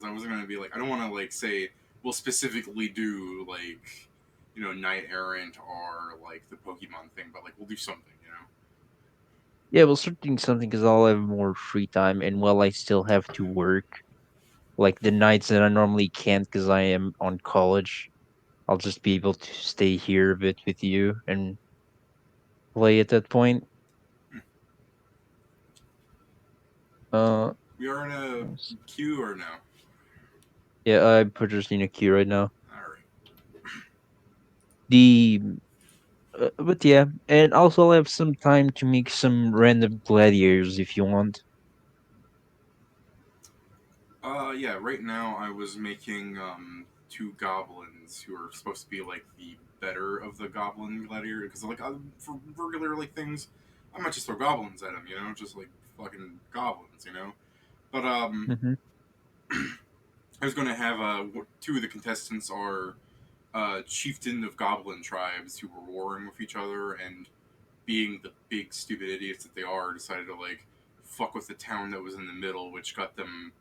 I wasn't gonna be like, I don't want to like say we'll specifically do like, Knight Errant or like the Pokemon thing, but like we'll do something, Yeah, we'll start doing something because I'll have more free time, and while I still have to work, like the nights that I normally can't because I am on college, I'll just be able to stay here a bit with you and play at that point. Uh, We are in a yes. queue or no? Yeah, I put just in a queue right now. All right. The but yeah, and also I'll have some time to make some random gladiators if you want. Yeah. Right now, I was making two goblins who are supposed to be like the better of the goblin gladiator because like for regular like things, I might just throw goblins at them, just like fucking goblins, But Hmm. I was going to have two of the contestants are chieftain of goblin tribes who were warring with each other and being the big stupid idiots that they are decided to like fuck with the town that was in the middle, which got them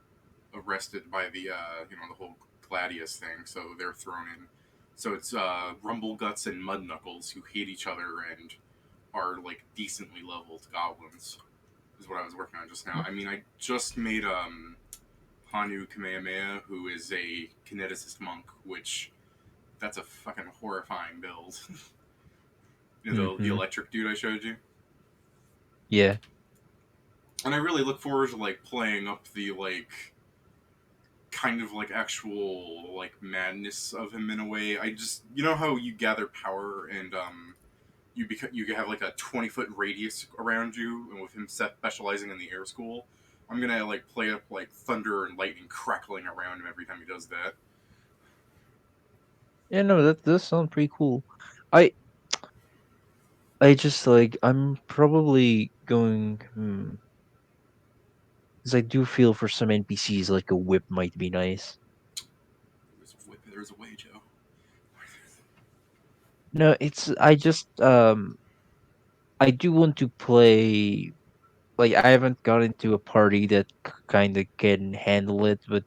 arrested by the whole Gladius thing. So they're thrown in. So it's Rumble Guts and Mud Knuckles who hate each other and are like decently leveled goblins. Is what I was working on just now. I mean, I just made Hanu Kamehameha, who is a Kineticist monk, which that's a fucking horrifying build. The Hmm. electric dude I showed you. Yeah. And I really look forward to like playing up the like kind of like actual like madness of him in a way. I just how you gather power and you have like a 20-foot radius around you, and with him specializing in the air school, I'm gonna like play up like thunder and lightning crackling around him every time he does that. Yeah, no, that does sound pretty cool. I I just like I'm probably going because I do feel for some NPCs like a whip might be nice. There's a way, Joe. No, it's I just I do want to play like I haven't got into a party that kind of can handle it, but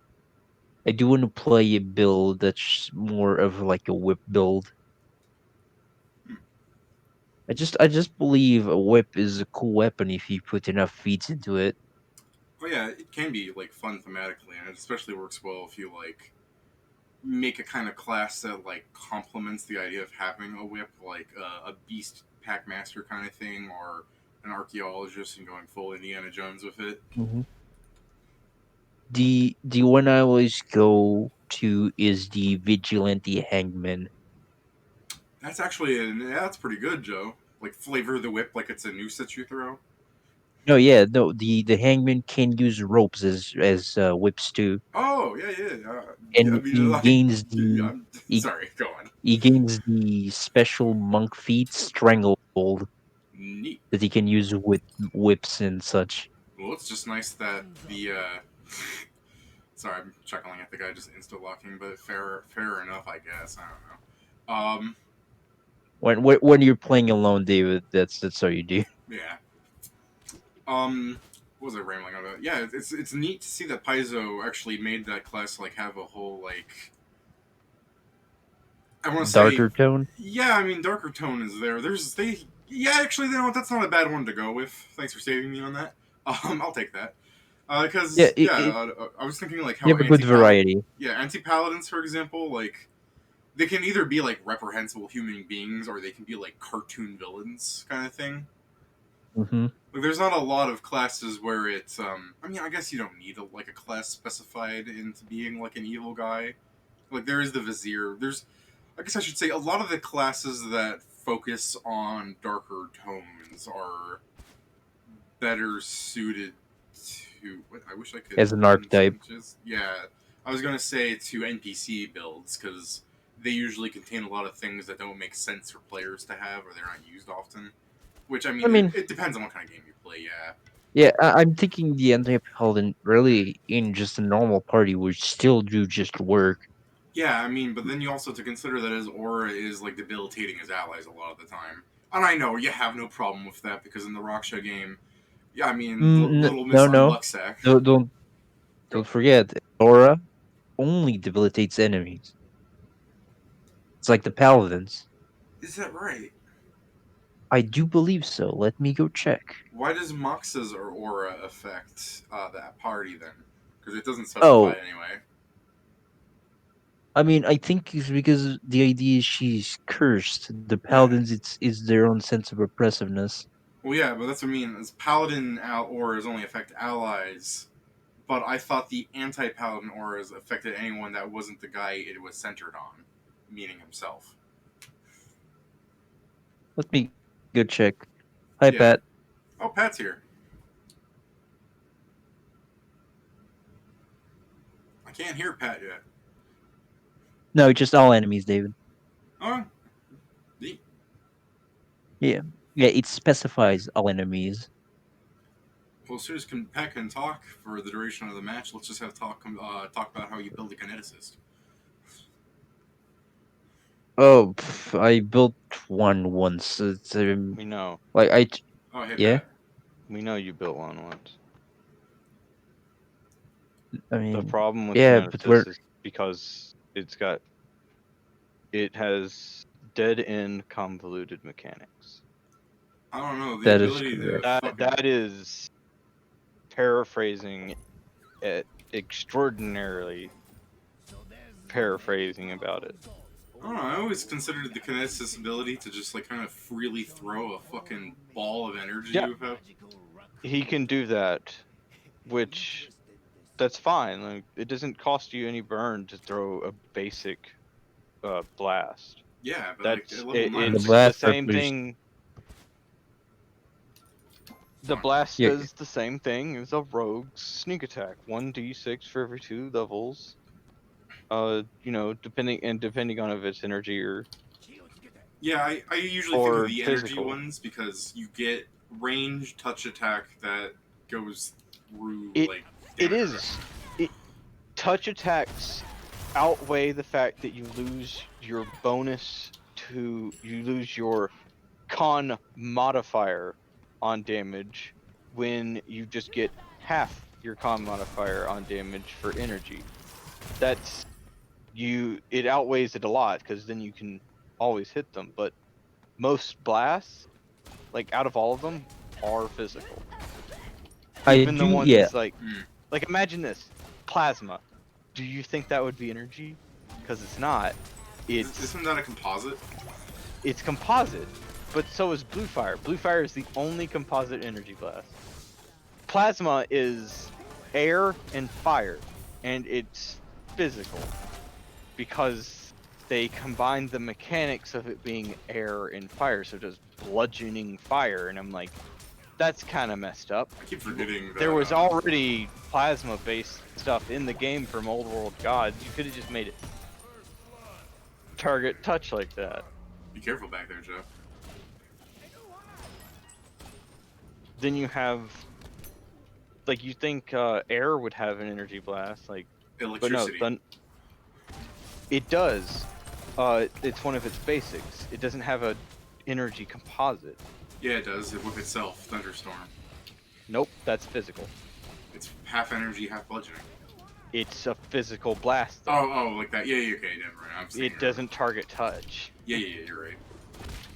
I do want to play a build that's more of like a whip build. I just believe a whip is a cool weapon if you put enough feats into it. Oh yeah, it can be like fun thematically, and it especially works well if you like make a kind of class that like complements the idea of having a whip, like a beast pack master kind of thing, or an archaeologist and going full Indiana Jones with it. Hmm. The one I always go to is the vigilante hangman. That's pretty good, Joe. Like flavor the whip like it's a noose that you throw. No, yeah, no, the hangman can use ropes as whips too, Oh yeah, yeah, yeah. I and mean, like, I'm he, sorry. Go on. he gains the special monk feat stranglehold Neat. that he can use with whips and such. Well, it's just nice that the. Sorry, I'm chuckling at the guy just insta locking, but fair enough, I guess. I don't know. When you're playing alone, David, that's how you do. Yeah. Um, what was I rambling about? Yeah, it's neat to see that Paizo actually made that class like have a whole like I want to say, Darker tone. yeah. I mean, darker tone is there. There's they yeah. Actually, that's not a bad one to go with. Thanks for saving me on that. I'll take that. Yeah, Because I was thinking like you how have a good variety. anti paladins, for example, like they can either be like reprehensible human beings or they can be like cartoon villains kind of thing. Hmm. Like, there's not a lot of classes where it's. I mean, I guess you don't need like a class specified into being like an evil guy. Like there is the vizier. I guess I should say a lot of the classes that focus on darker tones are better suited to. What I wish I could As an archetype. unjust. Yeah, I was gonna say to NPC builds because they usually contain a lot of things that don't make sense for players to have or they're not used often. Which I I mean, mean, it depends on what kind of game you play. Yeah, yeah, I'm thinking the anti-paladin really in just a normal party would still do just work. yeah. I mean, but then you also have to consider that his aura is like debilitating his allies a lot of the time. And I know you have no problem with that because in the Raksha game, yeah, I mean, Little Miss No, no, Unlucksack. don't don't Go. don't forget Aura. only debilitates enemies. It's like the paladins. Is that right? I do believe so. Let me go check. Why does Mox's aura affect that party then? Because it doesn't specify Oh, anyway. I mean, I think it's because the idea is she's cursed. The Yeah. paladins, it's is their own sense of oppressiveness. Well, yeah, but that's what I mean. Is paladin auras only affect allies, but I thought the anti-paladin auras affected anyone that wasn't the guy it was centered on, meaning himself. Let me go check. Hi, Yeah. Pat. Oh, Pat's here. I can't hear Pat yet. No, just all enemies, David. Oh, neat. Yeah, yeah. It specifies all enemies. Well, as soon as Pat can talk for the duration of the match, let's just have talk about how you build a kineticist. Oh, I built one once. It's We know. like Oh, hey, yeah. Pat. We know you built one once. I The mean, problem with yeah, but we're Kineticist is because it has dead end convoluted mechanics. I don't know. The that is ability to correct. fucking. That is paraphrasing it extraordinarily paraphrasing about it. I don't know. I always considered the kineticist ability to just like kind of freely throw a fucking ball of energy Yeah, without. he can do that, which that's fine. Like it doesn't cost you any burn to throw a basic blast. Yeah, but like at That's level 9, The it's like. it's the blast are same pretty. thing. The blast Yeah, does the same thing as a rogue's sneak attack. 1d6 for every 2 levels. Depending on if it's energy Yeah, I usually think of or the energy physical. ones because you get range touch attack that goes through It like it damage is. reduction. It touch attacks outweigh the fact that you lose your you lose your con modifier on damage when you just get half your con modifier on damage for energy. That's it outweighs it a lot because then you can always hit them, but most blasts, like out of all of them, are physical. I Even the do. Yeah, ones like Mm. imagine this plasma. Do you think that would be energy? Because it's not. It's Isn't that a composite? it's composite, but so is blue fire. Blue fire is the only composite energy blast. Plasma is air and fire, and it's physical because they combine the mechanics of it being air and fire, so it does bludgeoning fire. And I'm like, that's kind of messed up. I keep forgetting that. There was already plasma-based stuff in the game from Old World Gods. You could have just made it target touch like that. Be careful back there, Jeff. Then you have, like, you think air would have an energy blast, like, but no, Electricity. it does. It's one of its basics. It doesn't have a energy composite. Yeah, it does. With itself, thunderstorm. Nope, that's physical. It's half energy, half bludgeoning. It's a physical blast. Though. Oh, like that. Yeah, okay, never mind. I'm saying It doesn't target touch. Yeah, you're right.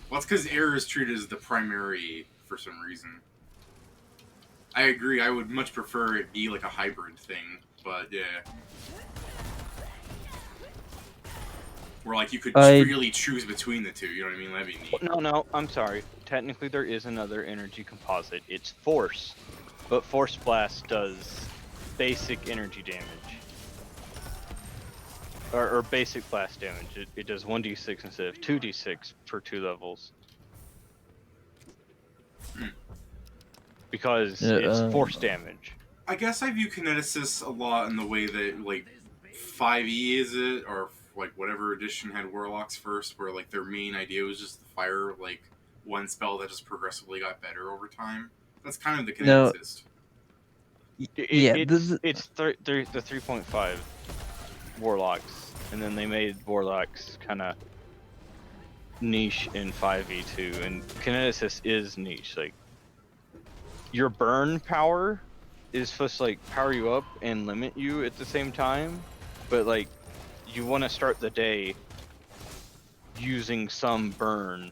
Well, it's because air is treated as the primary for some reason. I agree. I would much prefer it be like a hybrid thing, but yeah. Where like you could I really choose between the two. You know what I mean? That'd be neat. No, I'm sorry. Technically, there is another energy composite. It's force, but force blast does basic energy damage, or basic blast damage. It does 1d6 instead of 2d6 for 2 levels. Because it's force damage. I guess I view Kineticist a lot in the way that like 5e is it, or like whatever edition had Warlocks first, where like their main idea was just to fire like one spell that just progressively got better over time. That's kind of the no. Kineticist. Yeah, It's the 3.5 Warlocks, and then they made Warlocks kind of niche in 5e2, and Kineticist is niche. Like your burn power is supposed to like power you up and limit you at the same time, but like you want to start the day using some burn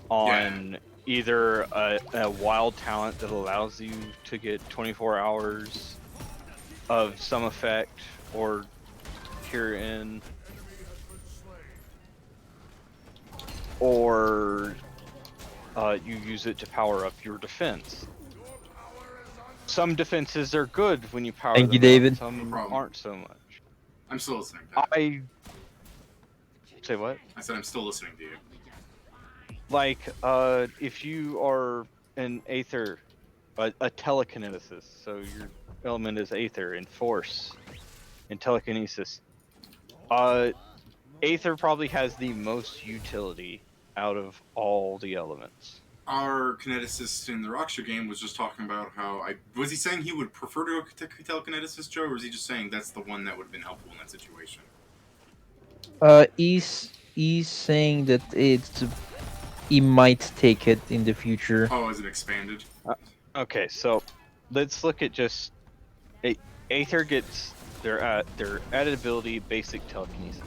on either a wild talent that allows you to get 24 hours of some effect or cure in, or you use it to power up your defense. Some defenses are good when you power Thank you, them up, David. No some problem. aren't so much. I'm still listening, Pat. I say what? I said I'm still listening to you. Like, if you are an Aether, a telekineticist, so your element is Aether and Force and telekinesis. Aether probably has the most utility out of all the elements. Our kineticist in the Rockstar game was just talking about how was he saying he would prefer to go to telekineticist, Joe, or is he just saying that's the one that would have been helpful in that situation? He's saying that he might take it in the future. Oh, is it expanded? Okay, so let's look at just Aether gets their added ability, basic telekinesis.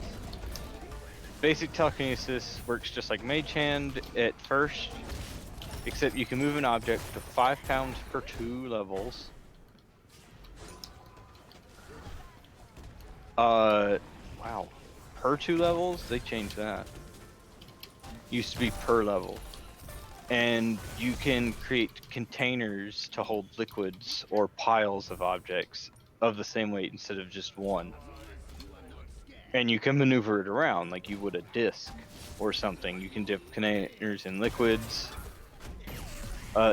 Basic telekinesis works just like Mage Hand at first, except you can move an object to 5 pounds per 2 levels. Wow, per 2 levels? They changed that. Used to be per level. And you can create containers to hold liquids or piles of objects of the same weight instead of just one. And you can maneuver it around like you would a disc or something. You can dip containers in liquids.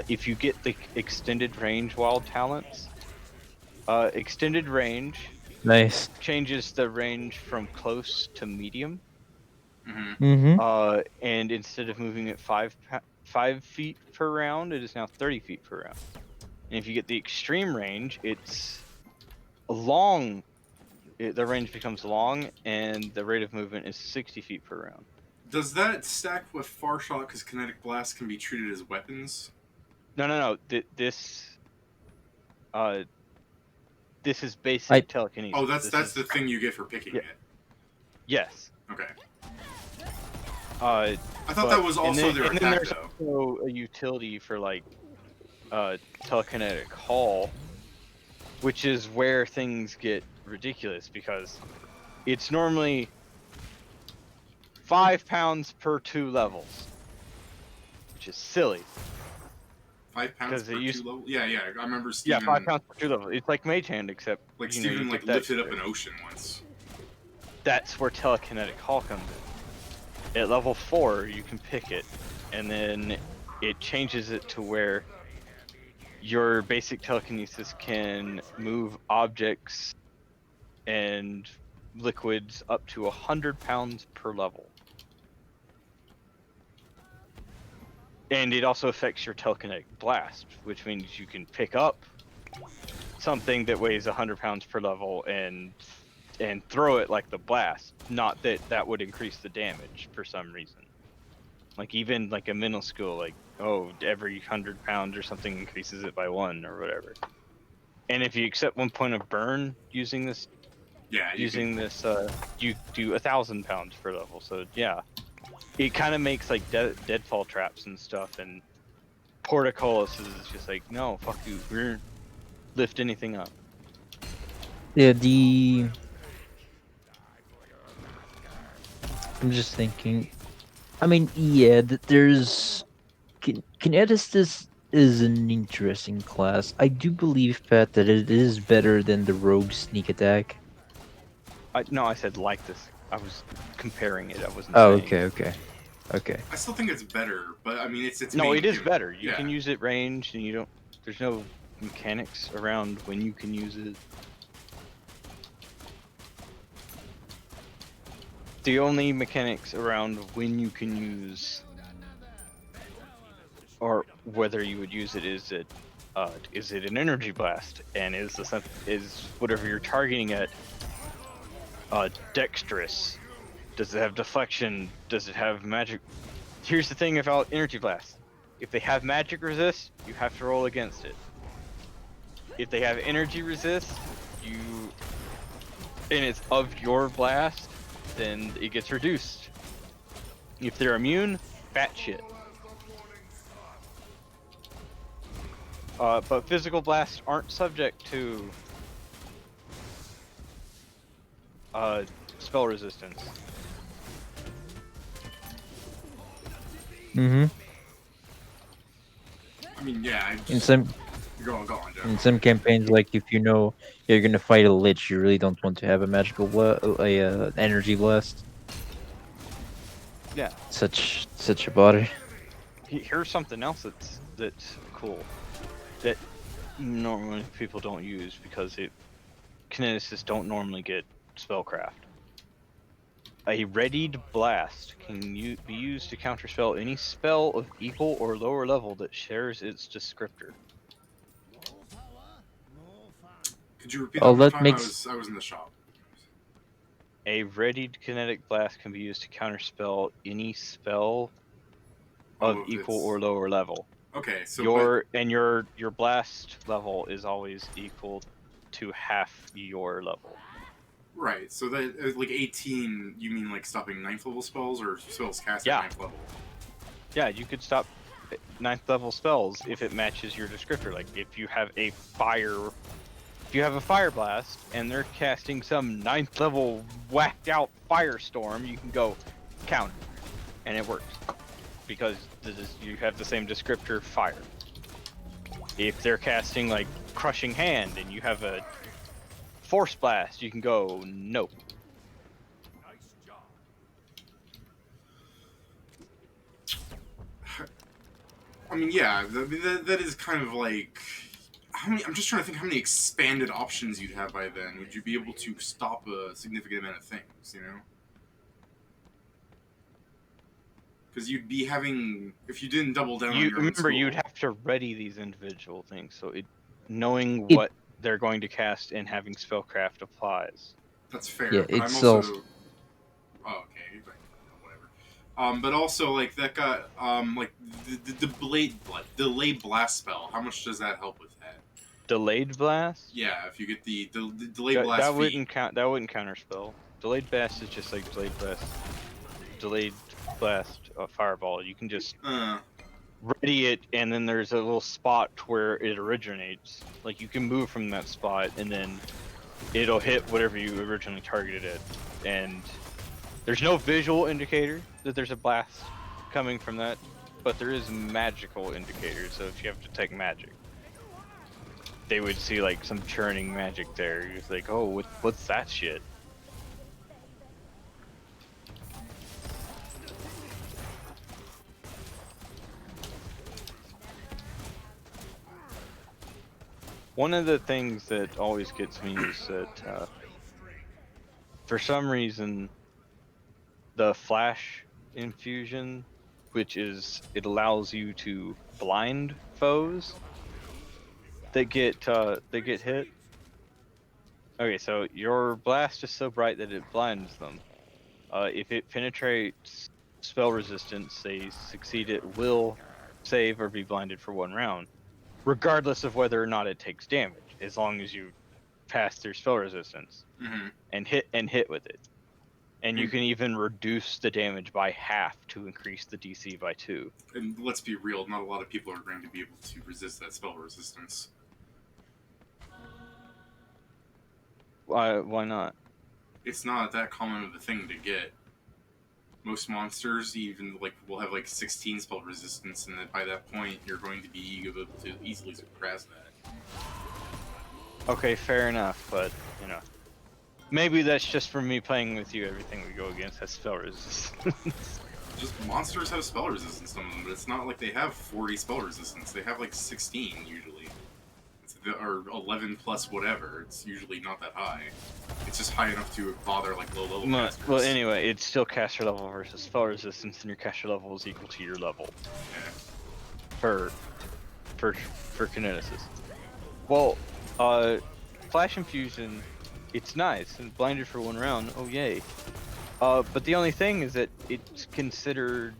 If you get the extended range wild talents, extended range Nice. changes the range from close to medium. Mm-hmm. Mm-hmm. And instead of moving at 5 feet per round, it is now 30 feet per round. And if you get the extreme range, it's long. The range becomes long, and the rate of movement is 60 feet per round. Does that stack with Far Shot because kinetic blasts can be treated as weapons? No. This is basic telekinesis. Oh, that's the thing you get for picking it. Yes. Okay. I thought that was also their and attack, then there's though. also a utility for like telekinetic haul, which is where things get ridiculous because it's normally 5 pounds per 2 levels, which is silly. 5 pounds 'Cause per it 2 used- level? Yeah. I remember Steven... Yeah, 5 pounds per 2 levels. It's like Mage Hand, except Like, you know, Steven, you like, get that lifted up shit. an ocean once. That's where telekinetic haul comes in. At level 4, you can pick it, and then it changes it to where your basic telekinesis can move objects and liquids up to 100 pounds per level. And it also affects your telekinetic blast, which means you can pick up something that weighs 100 pounds per level and throw it like the blast. Not that that would increase the damage for some reason. Like even like a mental skill, like every 100 pounds or something increases it by 1 or whatever. And if you accept 1 point of burn using this, you do 1,000 pounds per level. So yeah, it kind of makes like deadfall traps and stuff. And Portcullis is just like, no, fuck you, we're lift anything up. Yeah, I'm just thinking. I mean, yeah, there's Kineticist is an interesting class. I do believe, Pat, that it is better than the rogue sneak attack. No, I said like this. I was comparing it. I wasn't Oh, saying. okay. I still think it's better, but I mean, it's No, main it is gimmick. better. You Yeah. can use it ranged, and you don't. There's no mechanics around when you can use it. The only mechanics around when you can use, or whether you would use it, is it an energy blast, and is whatever you're targeting at dexterous? Does it have deflection? Does it have magic? Here's the thing about energy blast: if they have magic resist, you have to roll against it. If they have energy resist, and it's of your blast, then it gets reduced. If they're immune, fat shit. But physical blasts aren't subject to spell resistance. Mm-hmm. I mean, yeah. In some Go on, Jeff. in some campaigns, like if you know you're gonna fight a lich, you really don't want to have a magical energy blast. Yeah. Such a bother. Here's something else that's cool that normally people don't use because Kineticists don't normally get spellcraft. A readied blast can be used to counterspell any spell of equal or lower level that shares its descriptor. Could you repeat that Oh, one more that time? makes I was in the shop. A readied kinetic blast can be used to counterspell any spell of equal or lower level. Okay, so your blast level is always equal to half your level. right, so that like 18, you mean like stopping 9th level spells or spells cast at 9th level? Yeah, you could stop 9th level spells if it matches your descriptor. Like if you have a fire blast and they're casting some 9th level whacked out firestorm, you can go counter, and it works because you have the same descriptor fire. If they're casting like crushing hand and you have a force blast, you can go nope. I mean, yeah, that is kind of like how many. I'm just trying to think how many expanded options you'd have by then. Would you be able to stop a significant amount of things? You know, because you'd be having if you didn't double down on your own school. You'd have to ready these individual things, so knowing It- what they're going to cast and having spellcraft applies. That's fair, yeah, but I'm it's also. also Oh, okay, whatever. But also like that got like the delay blast spell. How much does that help with that? Delayed blast? Yeah, if you get the delayed blast that feat. wouldn't count. That wouldn't counterspell. Delayed blast is just like delayed blast fireball. You can just ready it, and then there's a little spot where it originates. Like you can move from that spot, and then it'll hit whatever you originally targeted it. And there's no visual indicator that there's a blast coming from that, but there is magical indicators. So if you have to take magic, they would see like some churning magic there. It's like, oh, what's that shit? One of the things that always gets me is that for some reason the flash infusion, which is it allows you to blind foes that get hit. Okay, so your blast is so bright that it blinds them. If it penetrates spell resistance, they succeed, it will save or be blinded for 1 round, regardless of whether or not it takes damage, as long as you pass their spell resistance and hit with it. And you can even reduce the damage by half to increase the DC by 2. And let's be real, not a lot of people are going to be able to resist that spell resistance. Why not? It's not that common of a thing to get. Most monsters even will have 16 spell resistance, and then by that point you're going to be able to easily suppress that. Okay, fair enough, but maybe that's just for me playing with you. Everything we go against has spell resistance. Just monsters have spell resistance, some of them, but it's not like they have 40 spell resistance. They have 16 usually. Or 11 plus whatever. It's usually not that high. It's just high enough to bother low level casters. Well, anyway, it's still caster level versus spell resistance, and your caster level is equal to your level. Yeah. For Kineticist. Well, Flash Infusion, it's nice and blinded for 1 round. Oh yay! But the only thing is that it's considered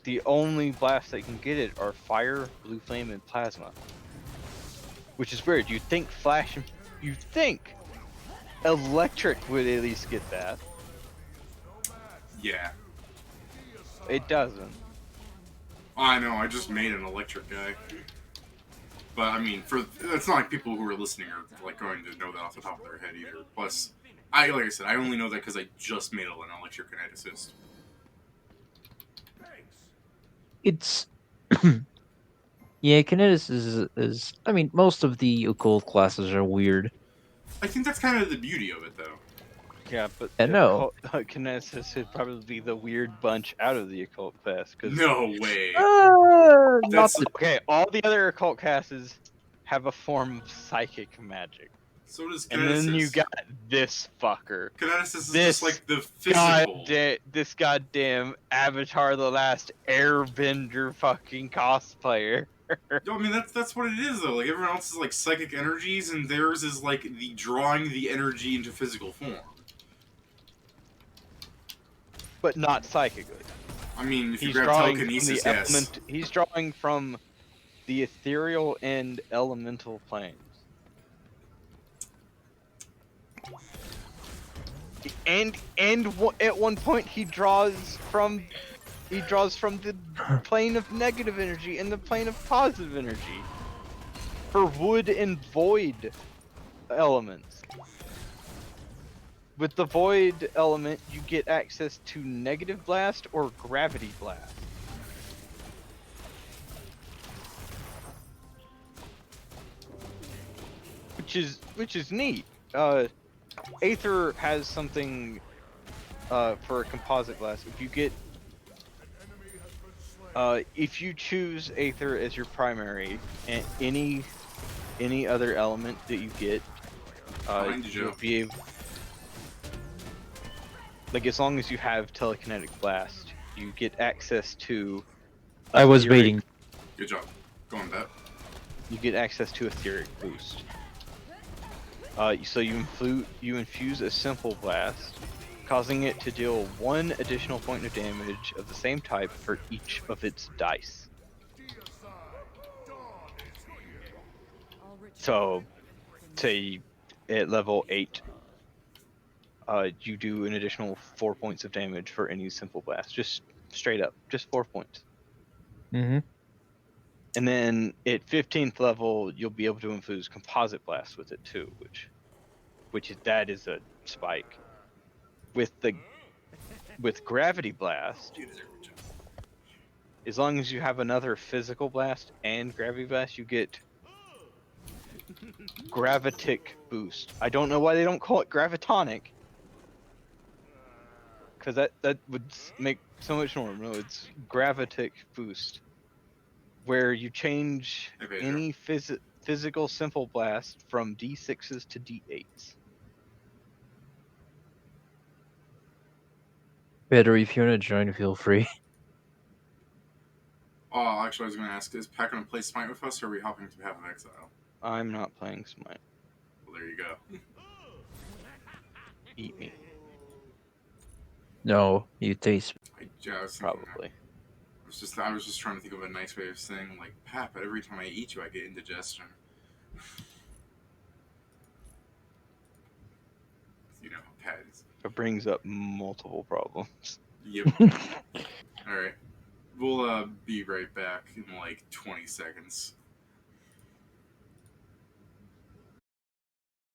the only blasts that can get it are fire, blue flame, and plasma. Which is weird. You think Electric would at least get that. Yeah. It doesn't. I know, I just made an electric guy. But I mean, it's not like people who are listening are like going to know that off the top of their head either. Plus, like I said, I only know that because I just made an electric kineticist. It's yeah, Kineticist is. I mean, most of the occult classes are weird. I think that's kind of the beauty of it, though. Yeah, but I the know. Kinesis would probably be the weird bunch out of the occult class. Cause No way. Not That's the. okay, all the other occult classes have a form of psychic magic, so does and then you kineticist. got this fucker. Kineticist is just This like the physical. this goddamn Avatar: The Last Airbender fucking cosplayer. No, I mean that's what it is though. Like everyone else is like psychic energies, and theirs is like the drawing the energy into physical form. But not psychically. I mean, if you He's grab drawing from the telekinesis, yes. He's drawing from the ethereal and elemental planes. And at one point he draws from the plane of negative energy and the plane of positive energy for wood and void elements. With the void element, you get access to negative blast or gravity blast. Which is neat. Aether has something for a composite blast. If you choose Aether as your primary, and any other element that you get, Behind you, you'll Joe. be able, like, as long as you have telekinetic blast, you get access to I was etheric- waiting. Good job. Go on, Bat. You get access to etheric boost. So you infuse a simple blast, causing it to deal 1 additional point of damage of the same type for each of its dice. So, say at level 8, you do an additional 4 points of damage for any simple blast, just straight up, just 4 points. Mm-hmm. And then at 15th level, you'll be able to infuse composite blast with it too, which is a spike. With gravity blast, as long as you have another physical blast and gravity blast, you get gravitic boost. I don't know why they don't call it gravitonic, because that would make so much more. No, it's gravitic boost, where you change Hey, Pedro. any physical simple blast from D6s to D8s. Better if you want to join, feel free. Oh, actually, I was going to ask: is Pat going to play Smite with us, or are we hopping to Path of Exile? I'm not playing Smite. Well, there you go. Eat me, No, you taste. Yeah, I was thinking that. probably. I was just trying to think of a nice way of saying, like, Pat, but every time I eat you, I get indigestion. You know, Pat is. It brings up multiple problems. Yep. Alright. We'll be right back in like 20 seconds.